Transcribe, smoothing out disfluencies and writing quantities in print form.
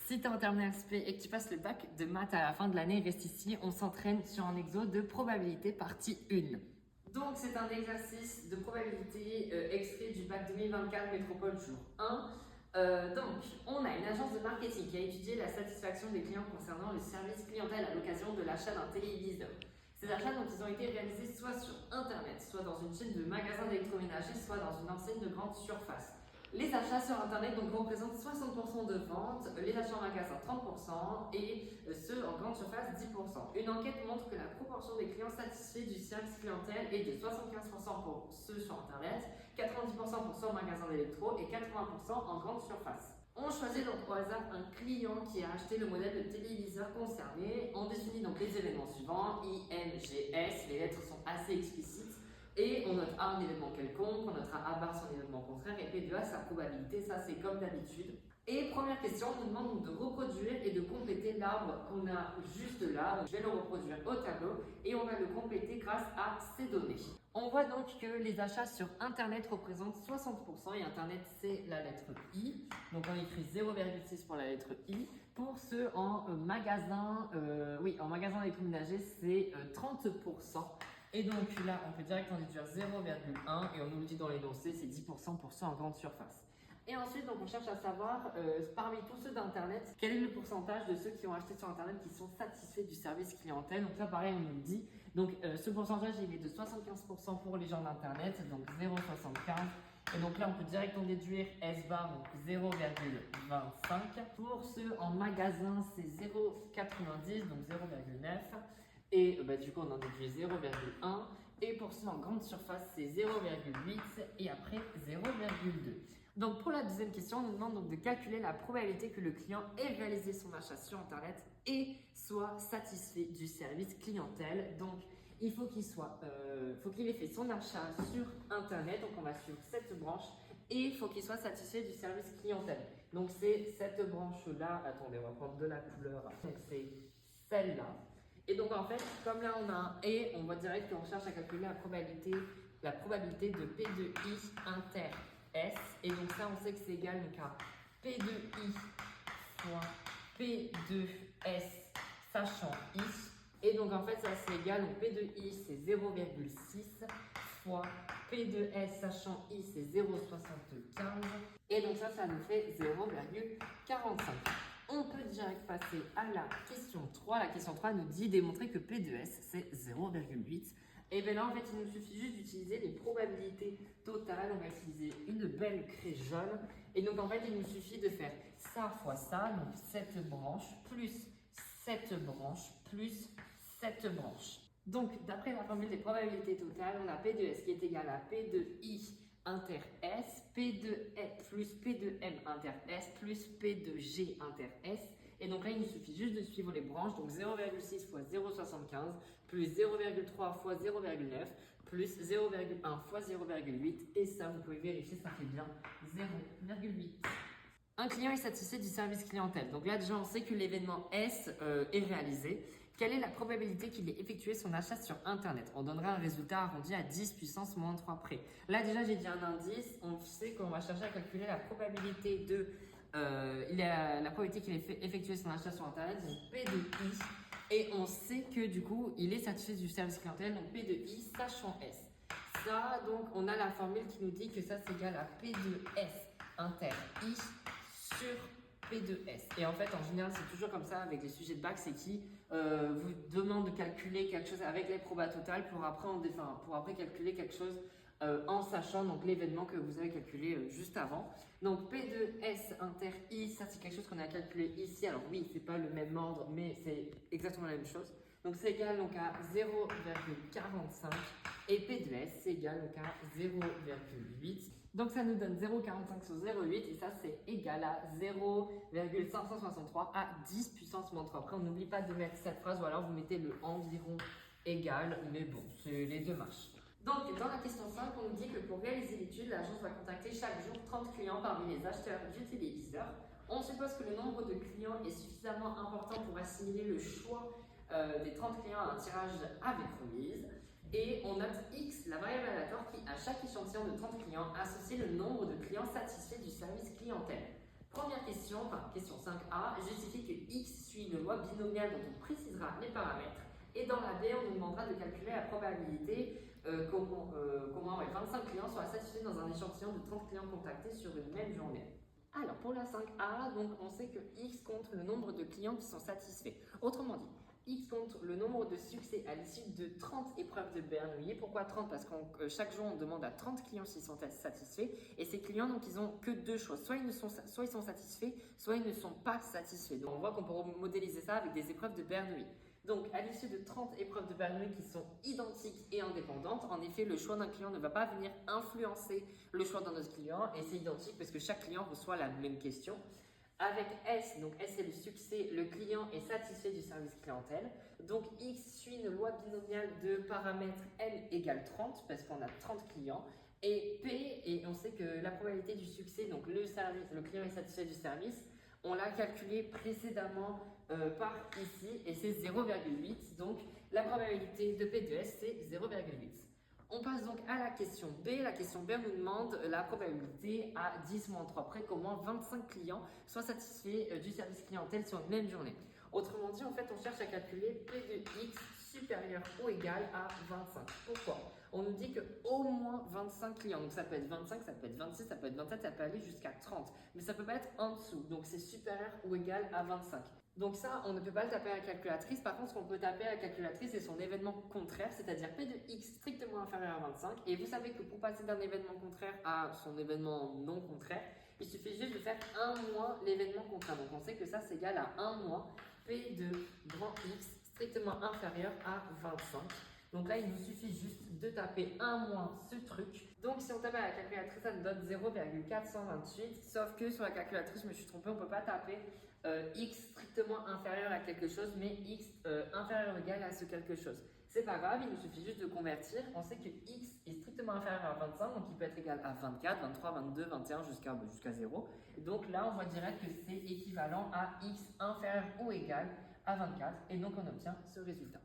Si tu es en terminale SP et que tu passes le bac de maths à la fin de l'année, reste ici, on s'entraîne sur un exo de probabilité partie 1. Donc c'est un exercice de probabilité extrait du bac 2024 Métropole jour 1. Donc on a une agence de marketing qui a étudié la satisfaction des clients concernant le service clientèle à l'occasion de l'achat d'un téléviseur. Ces achats donc, ils ont été réalisés soit sur internet, soit dans une chaîne de magasins d'électroménager, soit dans une enseigne de grande surface. Les achats sur internet donc, représentent 60% de ventes, les achats en magasin 30% et ceux en grande surface 10%. Une enquête montre que la proportion des clients satisfaits du service clientèle est de 75% pour ceux sur internet, 90% pour ceux en magasin d'électro et 80% en grande surface. On choisit donc au hasard un client qui a acheté le modèle de téléviseur concerné. On définit donc les événements suivants, I, N, G, S, les lettres sont assez explicites. Et on note A un événement quelconque, on notera A bar son événement contraire et P de A sa probabilité, ça c'est comme d'habitude. Et première question, on nous demande donc de reproduire et de compléter l'arbre qu'on a juste là. Donc je vais le reproduire au tableau et on va le compléter grâce à ces données. On voit donc que les achats sur internet représentent 60% et internet c'est la lettre I. Donc on écrit 0,6 pour la lettre I. Pour ceux en magasin, en magasin d'électroménager c'est 30%. Et donc là, on peut directement déduire 0,1 et on nous le dit dans l'énoncé, c'est 10% pour ceux en grande surface. Et ensuite, donc, on cherche à savoir, parmi tous ceux d'Internet, quel est le pourcentage de ceux qui ont acheté sur Internet qui sont satisfaits du service clientèle. Donc là, pareil, on nous le dit. Donc ce pourcentage, il est de 75% pour les gens d'Internet, donc 0,75. Et donc là, on peut directement déduire S bar, donc 0,25. Pour ceux en magasin, c'est 0,90, donc 0,9. Et du coup, on en déduit 0,1. Et pour ceux en grande surface, c'est 0,8 et après 0,2. Donc pour la deuxième question, on nous demande donc de calculer la probabilité que le client ait réalisé son achat sur Internet et soit satisfait du service clientèle. Donc il faut qu'il ait fait son achat sur Internet, donc on va suivre cette branche, et il faut qu'il soit satisfait du service clientèle. Donc c'est cette branche-là, attendez, on va prendre de la couleur, donc c'est celle-là. Et donc en fait, comme là on a un et, on voit direct qu'on cherche à calculer la probabilité de P de I inter S. Et donc ça, on sait que c'est égal donc à P de I fois P de S sachant I. Et donc en fait, ça c'est égal, donc P de I c'est 0,6 fois P de S sachant I c'est 0,75. Et donc ça nous fait 0,45. On peut direct passer à la question 3. La question 3 nous dit démontrer que P de S c'est 0,8. Et bien là, en fait, il nous suffit juste d'utiliser les probabilités totales. On va utiliser une belle craie jaune. Et donc, en fait, il nous suffit de faire ça fois ça. Donc, cette branche plus cette branche plus cette branche. Donc, d'après la formule des probabilités totales, on a P de S qui est égal à P de I inter S, P de E plus P de M inter S plus P de G inter S. Et donc là, il nous suffit juste de suivre les branches. Donc 0,6 fois 0,75 plus 0,3 fois 0,9 plus 0,1 fois 0,8. Et ça, vous pouvez vérifier, ça fait bien 0,8. Un client est satisfait du service clientèle. Donc là, déjà, on sait que l'événement S est réalisé. Quelle est la probabilité qu'il ait effectué son achat sur Internet? On donnera un résultat arrondi à 10 puissance moins 3 près. Là, déjà, j'ai dit un indice. On sait qu'on va chercher à calculer la probabilité la probabilité qu'il ait effectué son achat sur Internet, donc P de I. Et on sait que du coup, il est satisfait du service clientèle, donc P de I sachant S. Ça, donc, on a la formule qui nous dit que ça, c'est égal à P de S inter I sur P de S. Et en fait, en général, c'est toujours comme ça avec les sujets de bac, c'est qui vous demande de calculer quelque chose avec les probas totales pour après calculer quelque chose en sachant donc l'événement que vous avez calculé juste avant. Donc P de S inter I, ça c'est quelque chose qu'on a calculé ici. Alors oui, c'est pas le même ordre, mais c'est exactement la même chose. Donc c'est égal donc à 0,45 et P de S c'est égal donc à 0,8. Donc ça nous donne 0,45 sur 0,8 et ça c'est égal à 0,563 à 10 puissance moins 3. Après on n'oublie pas de mettre cette phrase ou alors vous mettez le environ égal, mais bon, c'est les deux marches. Donc, dans la question 5, on nous dit que pour réaliser l'étude, l'agence va contacter chaque jour 30 clients parmi les acheteurs du téléviseur. On suppose que le nombre de clients est suffisamment important pour assimiler le choix des 30 clients à un tirage avec remise. Et on note X, la variable aléatoire qui, à chaque échantillon de 30 clients, associe le nombre de clients satisfaits du service clientèle. Première question, enfin question 5a, justifie que x suit une loi binomiale dont on précisera les paramètres. Et dans la B, on nous demandera de calculer la probabilité comment 25 clients soient satisfaits dans un échantillon de 30 clients contactés sur une même journée. Alors pour la 5a, donc on sait que x compte le nombre de clients qui sont satisfaits. Autrement dit, x compte le nombre de succès à l'issue de 30 épreuves de Bernoulli. Pourquoi 30? Parce que chaque jour on demande à 30 clients s'ils sont satisfaits. Et ces clients, donc ils ont que deux choix. Soit ils sont satisfaits, soit ils ne sont pas satisfaits. Donc on voit qu'on peut modéliser ça avec des épreuves de Bernoulli. Donc, à l'issue de 30 épreuves de Bernoulli qui sont identiques et indépendantes, en effet, le choix d'un client ne va pas venir influencer le choix d'un autre client, et c'est identique parce que chaque client reçoit la même question. Avec S, donc S c'est le succès, le client est satisfait du service clientèle. Donc X suit une loi binomiale de paramètres N égale 30 parce qu'on a 30 clients. Et P, et on sait que la probabilité du succès, donc le client est satisfait du service, on l'a calculé précédemment par ici et c'est 0,8. Donc la probabilité de P de S c'est 0,8. On passe donc à la question B. La question B nous demande la probabilité à 10-3 près qu'au moins 25 clients soient satisfaits du service clientèle sur une même journée. Autrement dit, en fait, on cherche à calculer P de X supérieur ou égal à 25. Pourquoi? On nous dit qu'au moins 25 clients, donc ça peut être 25, ça peut être 26, ça peut être 27, ça peut aller jusqu'à 30. Mais ça peut pas être en dessous, donc c'est supérieur ou égal à 25. Donc ça, on ne peut pas le taper à la calculatrice. Par contre, ce qu'on peut taper à la calculatrice, c'est son événement contraire, c'est-à-dire P de X strictement inférieur à 25. Et vous savez que pour passer d'un événement contraire à son événement non contraire, il suffit juste de faire 1 moins l'événement contraire. Donc on sait que ça, c'est égal à 1 moins P de grand X strictement inférieur à 25. Donc là, il nous suffit juste de taper 1 moins ce truc. Donc si on tape à la calculatrice, ça nous donne 0,428. Sauf que sur la calculatrice, je me suis trompée, on ne peut pas taper X strictement inférieur à quelque chose, mais X inférieur ou égal à ce quelque chose. C'est pas grave, il nous suffit juste de convertir. On sait que X est strictement inférieur à 25, donc il peut être égal à 24, 23, 22, 21 jusqu'à 0. Et donc là, on voit direct que c'est équivalent à X inférieur ou égal à 24, et donc on obtient ce résultat.